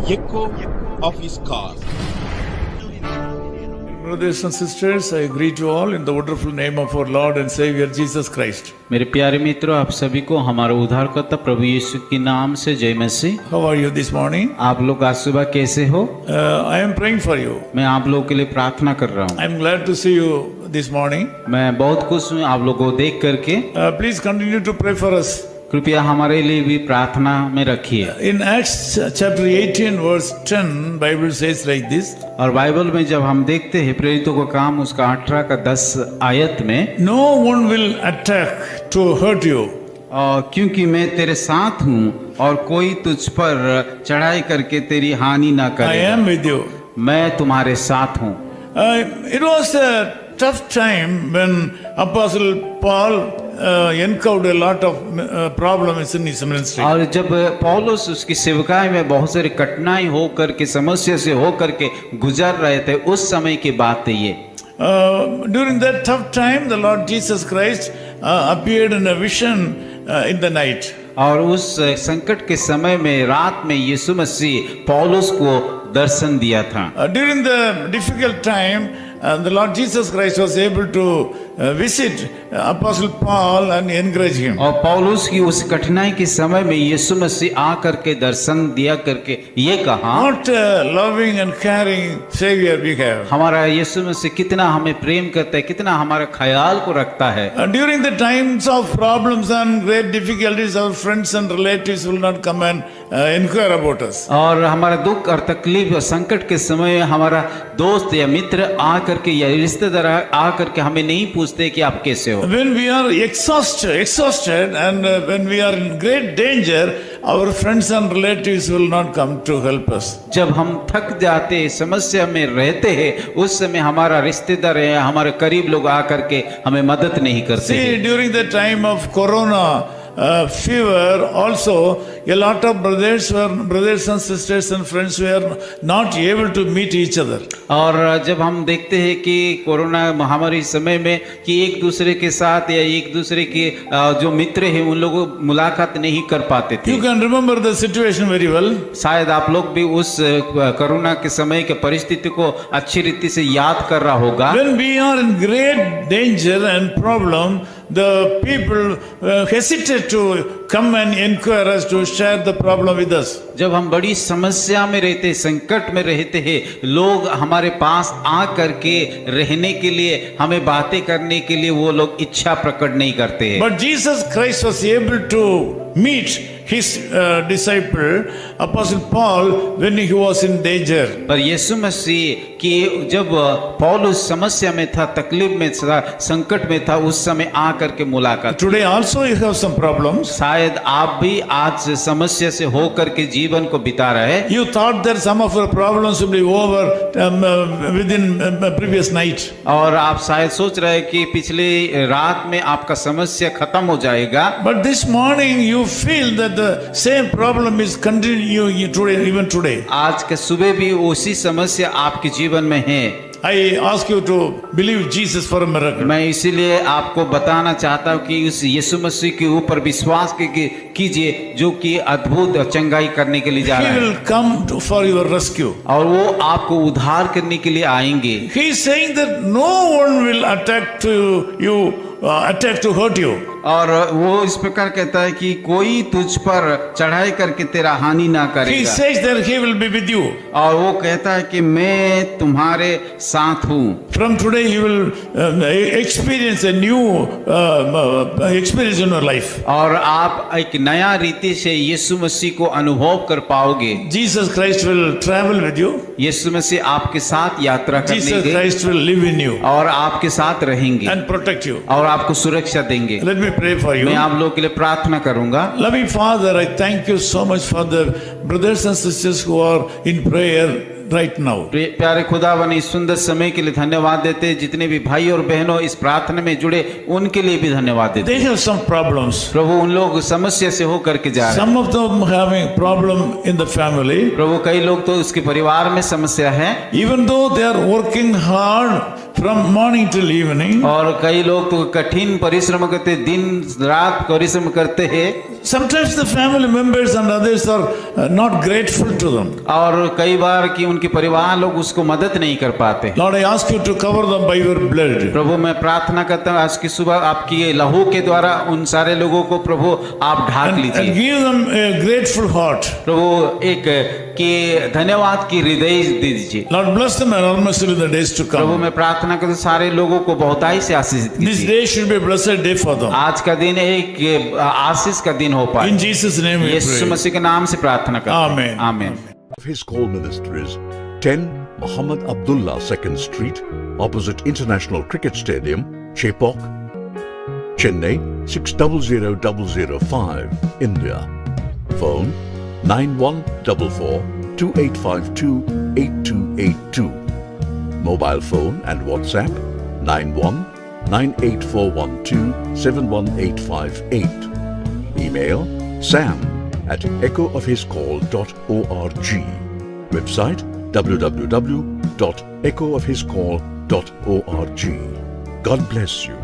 echo of his call. Brothers and sisters, I greet you all in the wonderful name of our Lord and Savior Jesus Christ. मेरे प्यारे मित्रों, आप सभी को हमारा उद्धारकर्ता प्रभु यीशु के नाम से जय मसीह। How are you this morning? आप लोग आज सुबह कैसे हो? I am praying for you. मैं आप लोगों के लिए प्रार्थना कर रहा हूँ। I am glad to see you this morning. मैं बहुत खुश हूँ आप लोगों को देख करके। Please continue to pray for us. कृपया हमारे लिए भी प्रार्थना में रखिए। In Acts chapter 18 verse 10, Bible says like this. और बाइबल में जब हम देखते हैं प्रेरितों का काम उसका 18 का 10 आयत में, No one will attack to hurt you. क्योंकि मैं तेरे साथ हूँ और कोई तुझ पर चढ़ाई करके तेरी हानि ना I करेगा। am with you. मैं तुम्हारे साथ हूँ। It was a tough time when Apostle Paul encountered a lot of problems in his ministry. और जब पौलुस उसकी सेवकाई में बहुत सारी कठिनाई हो करके समस्या से हो करके गुजर रहे थे, उस समय की बात है ये। During that tough time, the Lord Jesus Christ appeared in a vision in the night. और उस संकट के समय में रात में यीशु मसीह पौलुस को दर्शन दिया था। During the difficult time, the Lord Jesus Christ was able to visit Apostle Paul and encourage him. और पौलुस की उस कठिनाई के समय में यीशु मसीह आ करके दर्शन दिया करके ये कहा, What a loving and caring Savior we have. हमारा यीशु मसीह कितना हमें प्रेम करता है, कितना हमारा ख्याल को रखता है। During the times of problems and great difficulties, our friends and relatives will not come and inquire about us. और हमारा दुख और तकलीफ और संकट के समय में हमारा दोस्त या मित्र आ करके या रिश्तेदार आ करके हमें नहीं पूछते कि आप कैसे हो। When we are exhausted and when we are in great danger, our friends and relatives will not come to help us. जब हम थक जाते समस्या में रहते हैं, उस समय हमारा रिश्तेदार या हमारे करीब लोग आ करके हमें मदद नहीं करते। See, during the time of Corona fever, also a lot of brothers and sisters and friends were not able to meet each other. और जब हम देखते हैं कि कोरोना महामारी समय में कि एक दूसरे के साथ या एक दूसरे के जो मित्र हैं उन लोगों मुलाकात नहीं कर पाते थे। You can remember the situation very well. शायद आप लोग भी उस कोरोना के समय के परिस्थिति को अच्छी रीति से याद कर रहा होगा। When we are in great danger and problem, the people hesitate to come and inquire us, to share the problem with us. जब हम बड़ी समस्या में रहते, संकट में रहते हैं, लोग हमारे पास आ करके रहने के लिए, हमें बातें करने के लिए वो लोग इच्छा प्रकट नहीं करते हैं। But Jesus Christ was able to meet his disciple Apostle Paul when he was in danger. पर यीशु मसीह कि जब पौलुस समस्या में था, तकलीफ में था, संकट में था, उस समय आ करके मुलाकात। Today also you have some problems. शायद आप भी आज समस्या से हो करके जीवन को बिता रहे हैं। You thought that some of your problems will be over within previous night. और आप शायद सोच रहे हैं कि पिछले रात में आपका समस्या खत्म हो जाएगा। But this morning you feel that the same problem is continuing today, even today. आज के सुबह भी उसी समस्या आपके जीवन में है। I ask you to believe Jesus for a miracle. मैं इसीलिए आपको बताना चाहता हूँ कि उस यीशु मसीह के ऊपर विश्वास कीजिए जो कि अद्भुत चंगाई करने के लिए जा रहा He है will come for your rescue. और वो आपको उद्धार करने के लिए आएंगे। He is saying that no one will attack to hurt you. और वो इस प्रकार कहता है कि कोई तुझ पर चढ़ाई करके तेरा हानि ना He करेगा। says that he will be with you. और वो कहता है कि मैं तुम्हारे साथ हूँ। From today you will experience a new experience in your life. और आप एक नया रीति से यीशु मसीह को अनुभव कर पाओगे। Jesus Christ will travel with you. यीशु मसीह आपके साथ यात्रा Jesus करेंगे Christ will live in you और आपके साथ रहेंगे and protect you. और आपको सुरक्षा देंगे। Let me pray for you. मैं आप लोगों के लिए प्रार्थना करूंगा। Loving Father, I thank you so much for the brothers and sisters who are in prayer right now. प्यारे खुदावन, इस सुंदर समय के लिए धन्यवाद देते हैं। जितने भी भाई और बहनों इस प्रार्थना में जुड़े उनके लिए भी धन्यवाद देते They हैं। have some problems. प्रभु उन लोग समस्या से हो करके जा रहे हैं। Some of them having problem in the family. प्रभु कई लोग तो उसके परिवार में समस्या है। Even though they are working hard from morning till evening. और कई लोग तो कठिन परिश्रम करते, दिन रात परिश्रम करते हैं। Sometimes the family members and others are not grateful to them. और कई बार कि उनके परिवार लोग उसको मदद नहीं कर पाते। Lord, I ask you to cover them by your blood. प्रभु मैं प्रार्थना करता हूँ आज की सुबह आपकी ये लहू के द्वारा उन सारे लोगों को प्रभु आप ढाक And लीजिए। give them a grateful heart. प्रभु एक के धन्यवाद की हृदय दे दीजिए। Lord, bless them enormously in the days to Prabhu come. मैं प्रार्थना करता हूँ सारे लोगों को बहुताई से आशीषित This कीजिए। day should be a blessed day for them. आज का दिन एक आशीष का दिन हो पाए। In Jesus' name we Yeshu pray. मसीह के नाम से प्रार्थना करते हैं। Amen. आमीन। His call ministries 10 Muhammad Abdullah 2nd Street, opposite International Cricket Stadium, Chepauk, Chennai 600005, India. Phone 9144 2852 8282. Mobile phone and WhatsApp 91 98412 71858. Email sam@echoofhiscall.org. Website www.echoofhiscall.org. God bless you.